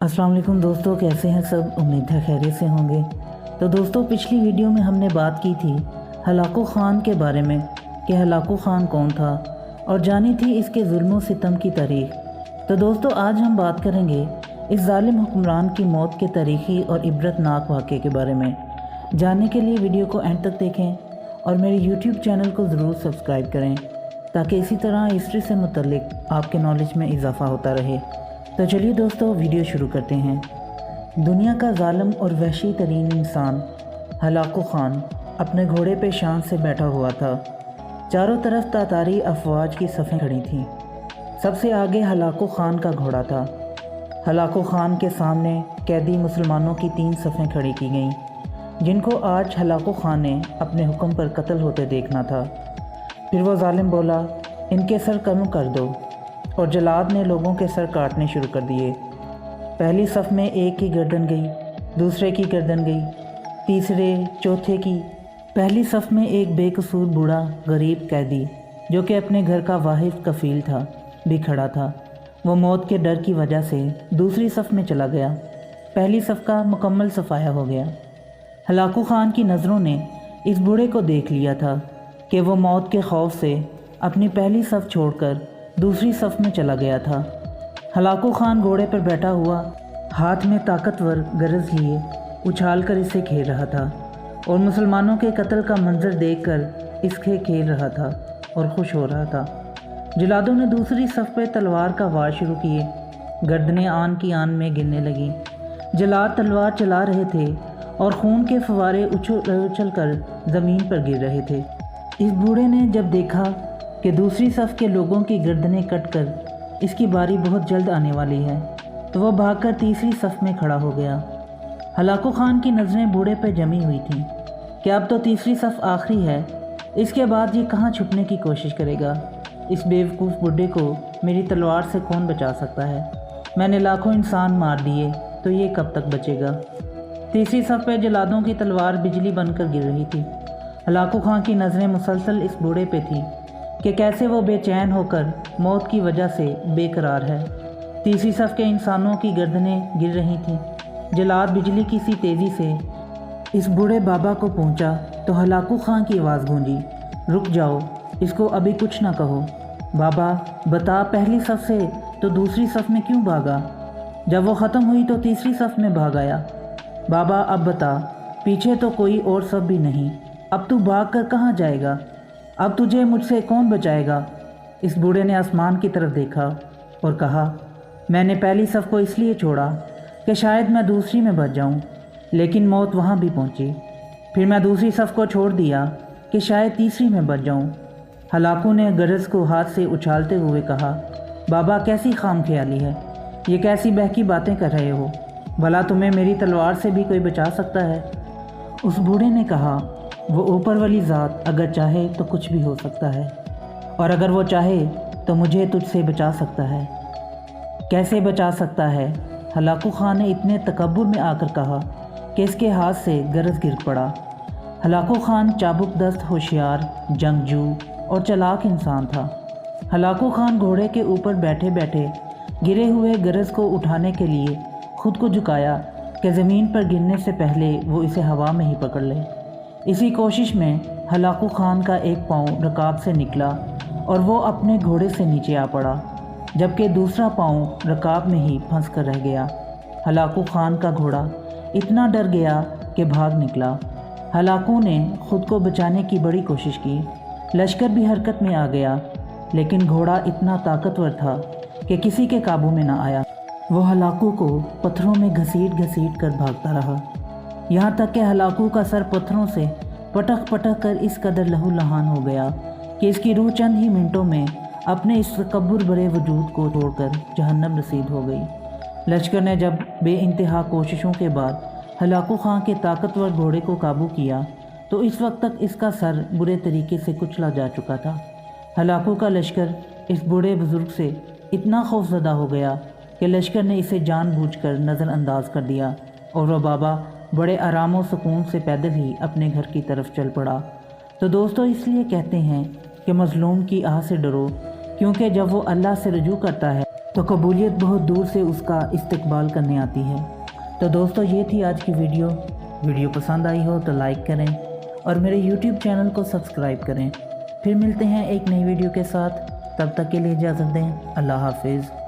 अस्सलाम वालेकुम दोस्तों, कैसे हैं सब। उम्मीद है खैरियत से होंगे। तो दोस्तों, पिछली वीडियो में हमने बात की थी हलाकू ख़ान के बारे में कि हलाकू ख़ान कौन था और जानी थी इसके जुल्म सितम की तारीख़। तो दोस्तों, आज हम बात करेंगे इस ज़ालिम हुक्मरान की मौत के तारीख़ी और इबरतनाक वाक़े के बारे में। जानने के लिए वीडियो को एंड तक देखें और मेरे यूट्यूब चैनल को ज़रूर सब्सक्राइब करें ताकि इसी तरह हिस्ट्री से मुतल्लिक आपके नॉलेज में इजाफ़ा होता रहे। तो चलिए दोस्तों, वीडियो शुरू करते हैं। दुनिया का ज़ालिम और वहशी तरीन इंसान हलाकू ख़ान अपने घोड़े पे शान से बैठा हुआ था। चारों तरफ तातारी अफवाज की सफ़ें खड़ी थीं। सबसे आगे हलाकू ख़ान का घोड़ा था। हलाकू ख़ान के सामने कैदी मुसलमानों की 3 सफ़ें खड़ी की गईं, जिनको आज हलाकू ख़ान ने अपने हुक्म पर कत्ल होते देखना था। फिर वो ज़ालिम बोला, इनके सर कम कर दो, और जलाद ने लोगों के सर काटने शुरू कर दिए। पहली सफ़ में एक की गर्दन गई, दूसरे की गर्दन गई, तीसरे चौथे की। पहली सफ़ में एक बेकसूर बूढ़ा गरीब कैदी जो कि अपने घर का वाहिद कफ़ील था भी खड़ा था। वो मौत के डर की वजह से दूसरी सफ़ में चला गया। पहली सफ़ का मुकम्मल सफाया हो गया। हलाकू ख़ान की नज़रों ने इस बूढ़े को देख लिया था कि वो मौत के खौफ से अपनी पहली सफ़ छोड़कर दूसरी सफ़ में चला गया था। हलाकू ख़ान घोड़े पर बैठा हुआ हाथ में ताकतवर गरज लिए उछाल कर इसे खेल रहा था और मुसलमानों के कत्ल का मंजर देखकर इसके खेल रहा था और खुश हो रहा था। जलादों ने दूसरी सफ़ पे तलवार का वार शुरू किए। गर्दनें आन की आन में गिरने लगीं। जलाद तलवार चला रहे थे और खून के फवारे उछल कर ज़मीन पर गिर रहे थे। इस बूढ़े ने जब देखा कि दूसरी सफ़ के लोगों की गर्दनें कटकर इसकी बारी बहुत जल्द आने वाली है, तो वह भागकर तीसरी सफ़ में खड़ा हो गया। हलाकू ख़ान की नज़रें बूढ़े पर जमी हुई थीं कि अब तो तीसरी सफ़ आखिरी है, इसके बाद ये कहाँ छुपने की कोशिश करेगा। इस बेवकूफ़ बूढ़े को मेरी तलवार से कौन बचा सकता है। मैंने लाखों इंसान मार दिए, तो ये कब तक बचेगा। तीसरी सफ़ पर जलादों की तलवार बिजली बनकर गिर रही थी। हलाकू ख़ान की नज़रें मुसलसल इस बूढ़े पे थी कि कैसे वो बेचैन होकर मौत की वजह से बेकरार है। तीसरी सफ़ के इंसानों की गर्दनें गिर रही थीं। जलाद बिजली की सी तेज़ी से इस बूढ़े बाबा को पहुंचा तो हलाकू ख़ान की आवाज़ गूंजी, रुक जाओ, इसको अभी कुछ ना कहो। बाबा बता, पहली सफ़ से तो दूसरी सफ़ में क्यों भागा? जब वो ख़त्म हुई तो तीसरी सफ़ में भाग आया। बाबा अब बता, पीछे तो कोई और सफ़ भी नहीं, अब तू भाग कर कहाँ जाएगा? अब तुझे मुझसे कौन बचाएगा? इस बूढ़े ने आसमान की तरफ देखा और कहा, मैंने पहली सफ़ को इसलिए छोड़ा कि शायद मैं दूसरी में बच जाऊं, लेकिन मौत वहां भी पहुंची। फिर मैं दूसरी सफ़ को छोड़ दिया कि शायद तीसरी में बच जाऊं। हलाकू ने गरज को हाथ से उछालते हुए कहा, बाबा कैसी खामख्याली है, ये कैसी बहकी बातें कर रहे हो? भला तुम्हें मेरी तलवार से भी कोई बचा सकता है? उस बूढ़े ने कहा, वो ऊपर वाली ज़ात अगर चाहे तो कुछ भी हो सकता है, और अगर वो चाहे तो मुझे तुझसे बचा सकता है। कैसे बचा सकता है? हलाकू ख़ान ने इतने तकब्बुर में आकर कहा कि इसके हाथ से गरज गिर पड़ा। हलाकू ख़ान चाबुक दस्त, होशियार, जंगजू और चालाक इंसान था। हलाकू ख़ान घोड़े के ऊपर बैठे बैठे गिरे हुए गरज को उठाने के लिए खुद को झुकाया कि ज़मीन पर गिरने से पहले वो इसे हवा में ही पकड़ ले। इसी कोशिश में हलाकू ख़ान का एक पाँव रकाब से निकला और वो अपने घोड़े से नीचे आ पड़ा, जबकि दूसरा पाँव रकाब में ही फंस कर रह गया। हलाकू ख़ान का घोड़ा इतना डर गया कि भाग निकला। हलाकू ने खुद को बचाने की बड़ी कोशिश की। लश्कर भी हरकत में आ गया, लेकिन घोड़ा इतना ताकतवर था कि किसी के काबू में ना आया। वो हलाकू को पत्थरों में घसीट घसीट कर भागता रहा, यहाँ तक कि हलाकू का सर पत्थरों से पटक पटक कर इस कदर लहूलुहान हो गया कि इसकी रूह चंद ही मिनटों में अपने इस तकब्बुर भरे वजूद को छोड़कर जहन्नम रसीद हो गई। लश्कर ने जब बेइंतहा कोशिशों के बाद हलाकू ख़ान के ताकतवर घोड़े को काबू किया तो इस वक्त तक इसका सर बुरे तरीके से कुचला जा चुका था। हलाकू का लश्कर इस बूढ़े बुज़ुर्ग से इतना खौफज़दा हो गया कि लश्कर ने इसे जानबूझकर नज़रअंदाज कर दिया और वह बाबा बड़े आराम और सुकून से पैदल ही अपने घर की तरफ चल पड़ा। तो दोस्तों, इसलिए कहते हैं कि मज़लूम की आह से डरो, क्योंकि जब वो अल्लाह से रजू करता है तो कबूलियत बहुत दूर से उसका इस्तकबाल करने आती है। तो दोस्तों ये थी आज की वीडियो पसंद आई हो तो लाइक करें और मेरे YouTube चैनल को सब्सक्राइब करें। फिर मिलते हैं एक नई वीडियो के साथ, तब तक के लिए इजाज़त दें। अल्लाह हाफिज़।